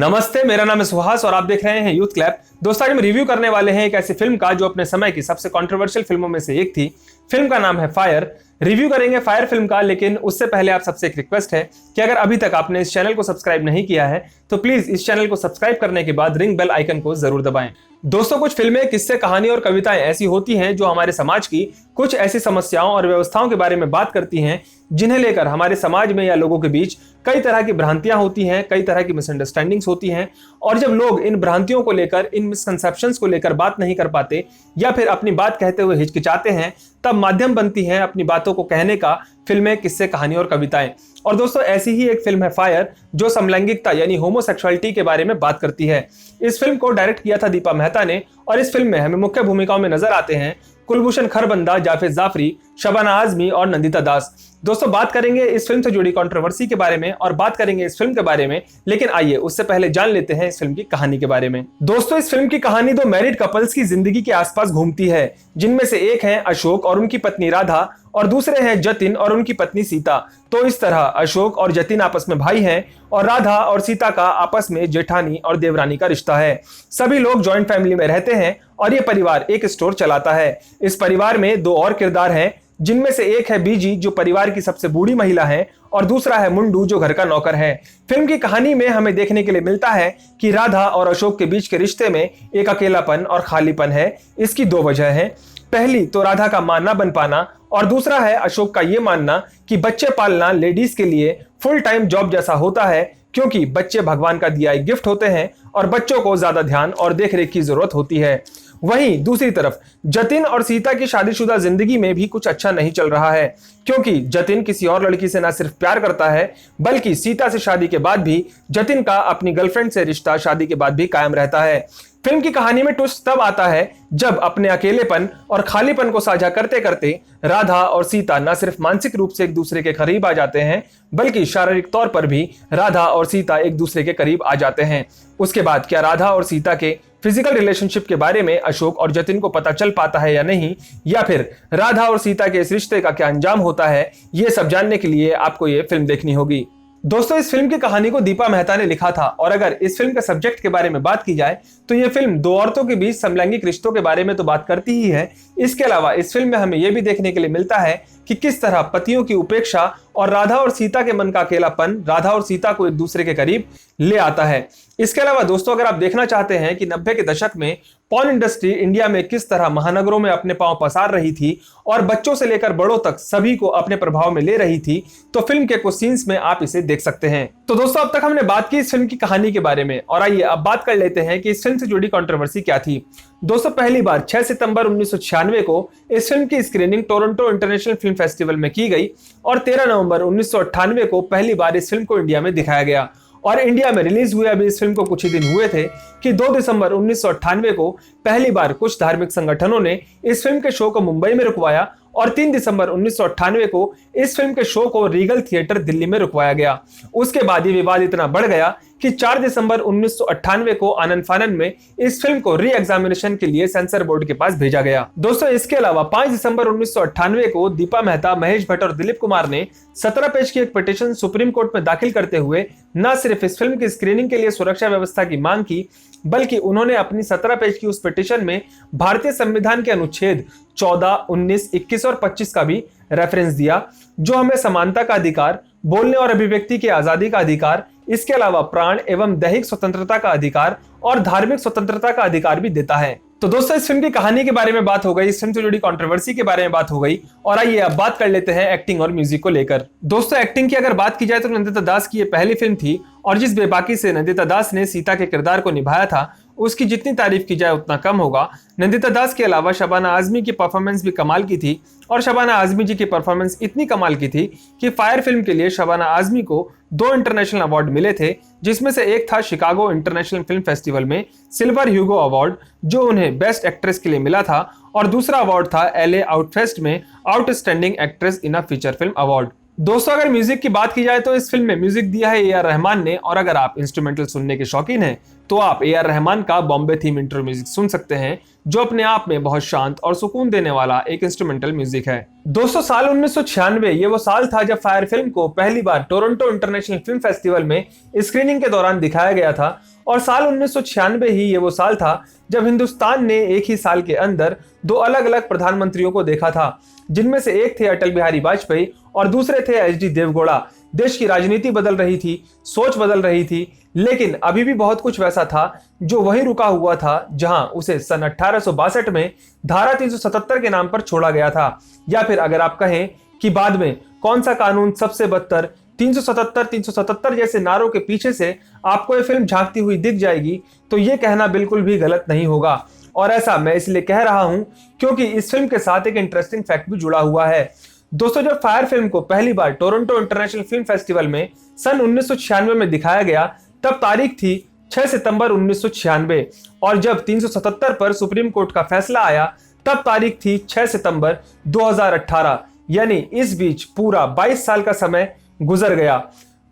नमस्ते, मेरा नाम है सुहास और आप देख रहे हैं यूथ क्लैप। दोस्तों, आज हम रिव्यू करने वाले हैं एक ऐसी फिल्म का जो अपने समय की सबसे कंट्रोवर्शियल फिल्मों में से एक थी। फिल्म का नाम है फायर। रिव्यू करेंगे फायर फिल्म का, लेकिन उससे पहले आप सबसे एक रिक्वेस्ट है कि अगर अभी तक आपने इस चैनल को सब्सक्राइब नहीं किया है तो प्लीज इस चैनल को सब्सक्राइब करने के बाद रिंग बेल आइकन को जरूर दबाएं। दोस्तों, कुछ फिल्में, किस्से, कहानी और कविताएं ऐसी होती हैं जो हमारे समाज की कुछ ऐसी समस्याओं और व्यवस्थाओं के बारे में बात करती हैं जिन्हें लेकर हमारे समाज में या लोगों के बीच कई तरह की भ्रांतियां होती हैं, कई तरह की मिसअंडरस्टैंडिंग्स होती हैं। और जब लोग इन भ्रांतियों को लेकर, इन मिसकंसेप्शंस को लेकर बात नहीं कर पाते या फिर अपनी बात कहते हुए हिचकिचाते हैं, तब माध्यम बनती है अपनी बातों को कहने का फिल्में, किस्से, कहानी और कविताएं। और दोस्तों, ऐसी ही एक फिल्म है फायर जो समलैंगिकता यानी होमोसेक्सुअलिटी के बारे में बात करती है। इस फिल्म को डायरेक्ट किया था दीपा मेहता ने और इस फिल्म में हमें मुख्य भूमिकाओं में नजर आते हैं कुलभूषण खरबंदा, जाफिर जाफरी, शबाना आजमी और नंदिता दास। दोस्तों, बात करेंगे इस फिल्म से जुड़ी कंट्रोवर्सी के बारे में और बात करेंगे इस फिल्म के बारे में, लेकिन आइए उससे पहले जान लेते हैं इस फिल्म की कहानी के बारे में। दोस्तों, इस फिल्म की कहानी दो मैरिड कपल्स की जिंदगी के आसपास घूमती है, जिनमें से एक है अशोक और उनकी पत्नी राधा और दूसरे हैं जतिन और उनकी पत्नी सीता। तो इस तरह अशोक और जतिन आपस में भाई हैं और राधा और सीता का आपस में जेठानी और देवरानी का रिश्ता है। सभी लोग जॉइंट फैमिली में रहते हैं और ये परिवार एक स्टोर चलाता है। इस परिवार में दो और किरदार हैं, जिनमें से एक है बीजी जो परिवार की सबसे बूढ़ी महिला है और दूसरा है मुंडू जो घर का नौकर है। फिल्म की कहानी में हमें देखने के लिए मिलता है कि राधा और अशोक के बीच के रिश्ते में एक अकेलापन और खालीपन है। इसकी दो वजह हैं। पहली तो राधा का मां ना बन पाना और दूसरा है अशोक का ये मानना कि बच्चे पालना लेडीज के लिए फुल टाइम जॉब जैसा होता है, क्योंकि बच्चे भगवान का दिया एक गिफ्ट होते हैं और बच्चों को ज्यादा ध्यान और देखरेख की जरूरत होती है। वहीं दूसरी तरफ जतिन और सीता की शादीशुदा जिंदगी में भी कुछ अच्छा नहीं चल रहा है, क्योंकि जतिन किसी और लड़की से न सिर्फ प्यार करता है बल्कि सीता से शादी के बाद भी जतिन का अपनी गर्लफ्रेंड से रिश्ता शादी के बाद भी कायम रहता है। फिल्म की कहानी में ट्विस्ट तब आता है जब अपने अकेलेपन और खालीपन को साझा करते करते राधा और सीता न सिर्फ मानसिक रूप से एक दूसरे के करीब आ जाते हैं बल्कि शारीरिक तौर पर भी राधा और सीता एक दूसरे के करीब आ जाते हैं। उसके बाद क्या राधा और सीता के फिजिकल रिलेशनशिप के बारे में अशोक और जतिन को पता चल पाता है या नहीं, या फिर राधा और सीता के इस रिश्ते का क्या अंजाम होता है, ये सब जानने के लिए आपको ये फिल्म देखनी होगी। दोस्तों, इस फिल्म की कहानी को दीपा मेहता ने लिखा था और अगर इस फिल्म के सब्जेक्ट के बारे में बात की जाए तो ये फिल्म दो औरतों के बीच समलैंगिक रिश्तों के बारे में तो बात करती ही है। इसके अलावा इस फिल्म में हमें यह भी देखने के लिए मिलता है कि किस तरह पतियों की उपेक्षा और राधा और सीता के मन का अकेलापन राधा और सीता को एक दूसरे के करीब ले आता है। इसके अलावा दोस्तों, अगर आप देखना चाहते हैं कि 90 के दशक में पॉर्न इंडस्ट्री इंडिया में किस तरह महानगरों में अपने पांव पसार रही थी और बच्चों से लेकर बड़ों तक सभी को अपने प्रभाव में ले रही थी, तो फिल्म के कुछ सीन्स में आप इसे देख सकते हैं। तो दोस्तों, अब तक हमने बात की इस फिल्म की कहानी के बारे में और आइए अब बात कर लेते हैं कि इस फिल्म से जुड़ी कंट्रोवर्सी क्या थी। दोस्तों, पहली बार 6 सितंबर 1996 को इस फिल्म की screening Toronto international film festival में की गई और 13 नवंबर 1998 को पहली बार इस फिल्म को इंडिया में दिखाया गया। और इंडिया में रिलीज हुए अभी इस फिल्म को कुछ ही दिन हुए थे कि 2 दिसंबर 1998 को पहली बार कुछ धार्मिक संगठनों ने इस फिल्म के शो को मुंबई में रुकवाया और 3 दिसंबर 1998 को इस फिल्म के शो को रीगल थिएटर दिल्ली में रुकवाया गया। उसके बाद ये विवाद इतना बढ़ गया कि 4 दिसंबर 1998 को आनन फानन में इस फिल्म को री एग्जामिनेशन के लिए सेंसर बोर्ड के पास भेजा गया। दोस्तों, इसके अलावा 5 दिसंबर 1998 को दीपा मेहता, महेश भट्ट और दिलीप कुमार ने 17 पेज की एक पिटीशन सुप्रीम कोर्ट में दाखिल करते हुए न सिर्फ इस फिल्म की स्क्रीनिंग के लिए सुरक्षा व्यवस्था की मांग की, बल्कि उन्होंने अपनी 17 पेज की उस पिटीशन में भारतीय संविधान के अनुच्छेद 14, 19, 21 और 25 का भी रेफरेंस दिया, जो हमें समानता का अधिकार, बोलने और अभिव्यक्ति की आजादी का अधिकार, इसके अलावा प्राण एवं दैहिक स्वतंत्रता का अधिकार और धार्मिक स्वतंत्रता का अधिकार भी देता है। तो दोस्तों, इस फिल्म की कहानी के बारे में बात हो गई, इस फिल्म से जुड़ी कंट्रोवर्सी के बारे में बात हो गई और आइए अब बात कर लेते हैं एक्टिंग और म्यूजिक को लेकर। दोस्तों, एक्टिंग की अगर बात की जाए तो नंदिता दास की ये पहली फिल्म थी और जिस बेबाकी से नंदिता दास ने सीता के किरदार को निभाया था उसकी जितनी तारीफ की जाए उतना कम होगा। नंदिता दास के अलावा शबाना आजमी की परफॉर्मेंस भी कमाल की थी और शबाना आजमी जी की परफॉर्मेंस इतनी कमाल की थी कि फायर फिल्म के लिए शबाना आजमी को 2 इंटरनेशनल अवार्ड मिले थे, जिसमें से एक था शिकागो इंटरनेशनल फिल्म फेस्टिवल में सिल्वर ह्यूगो अवार्ड जो उन्हें बेस्ट एक्ट्रेस के लिए मिला था और दूसरा अवार्ड था LA आउटफेस्ट में outstanding actress in a feature film award. दोस्तों, अगर म्यूजिक की बात की जाए तो इस फिल्म में म्यूजिक दिया है A.R. रहमान ने और अगर आप इंस्ट्रूमेंटल सुनने के शौकीन हैं तो आप A.R. रहमान का बॉम्बे थीम इंट्रो म्यूजिक सुन सकते हैं, जो अपने आप में बहुत शांत और सुकून देने वाला एक इंस्ट्रूमेंटल म्यूजिक है। दोस्तों, साल 1996 ये वो साल था जब फायर फिल्म को पहली बार टोरंटो इंटरनेशनल फिल्म फेस्टिवल में स्क्रीनिंग के दौरान दिखाया गया था। और साल 1996 ही ये वो साल था जब हिंदुस्तान ने एक ही साल के अंदर दो अलग अलग प्रधानमंत्रियों को देखा था, जिनमें से एक थे अटल बिहारी वाजपेयी और दूसरे थे एच डी देवगौड़ा। देश की राजनीति बदल रही थी, सोच बदल रही थी, लेकिन अभी भी बहुत कुछ वैसा था जो वहीं रुका हुआ था जहां उसे सन 1862 में धारा 377 के नाम पर छोड़ा गया था। या फिर अगर आप कहें कि बाद में कौन सा कानून सबसे बदतर, 377 377 जैसे नारों के पीछे से आपको ये फिल्म झांकती हुई दिख जाएगी, तो ये कहना बिल्कुल भी गलत नहीं होगा। और ऐसा मैं इसलिए कह रहा हूं क्योंकि इस फिल्म के साथ एक इंटरेस्टिंग फैक्ट भी जुड़ा हुआ है। दोस्तों, जब फायर फिल्म को पहली बार टोरंटो इंटरनेशनल फिल्म फेस्टिवल में सन 1996 में दिखाया गया, तब तारीख थी 6 सितंबर 1996 और जब 377 पर सुप्रीम कोर्ट का फैसला आया तब तारीख थी 6 सितंबर 2018। यानी इस बीच पूरा 22 साल का समय गुजर गया।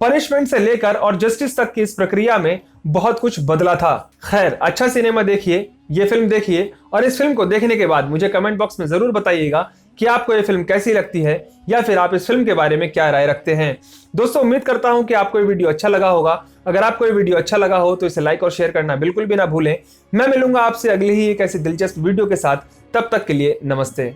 पनिशमेंट से लेकर और जस्टिस तक की इस प्रक्रिया में बहुत कुछ बदला था। खैर, अच्छा सिनेमा देखिए, ये फिल्म देखिए और इस फिल्म को देखने के बाद मुझे कमेंट बॉक्स में जरूर बताइएगा कि आपको ये फिल्म कैसी लगती है या फिर आप इस फिल्म के बारे में क्या राय रखते हैं। दोस्तों, उम्मीद करता हूं कि आपको ये वीडियो अच्छा लगा होगा। अगर आपको ये वीडियो अच्छा लगा हो तो इसे लाइक और शेयर करना बिल्कुल भी ना भूलें। मैं मिलूंगा आपसे अगली ही एक ऐसी दिलचस्प वीडियो के साथ। तब तक के लिए नमस्ते।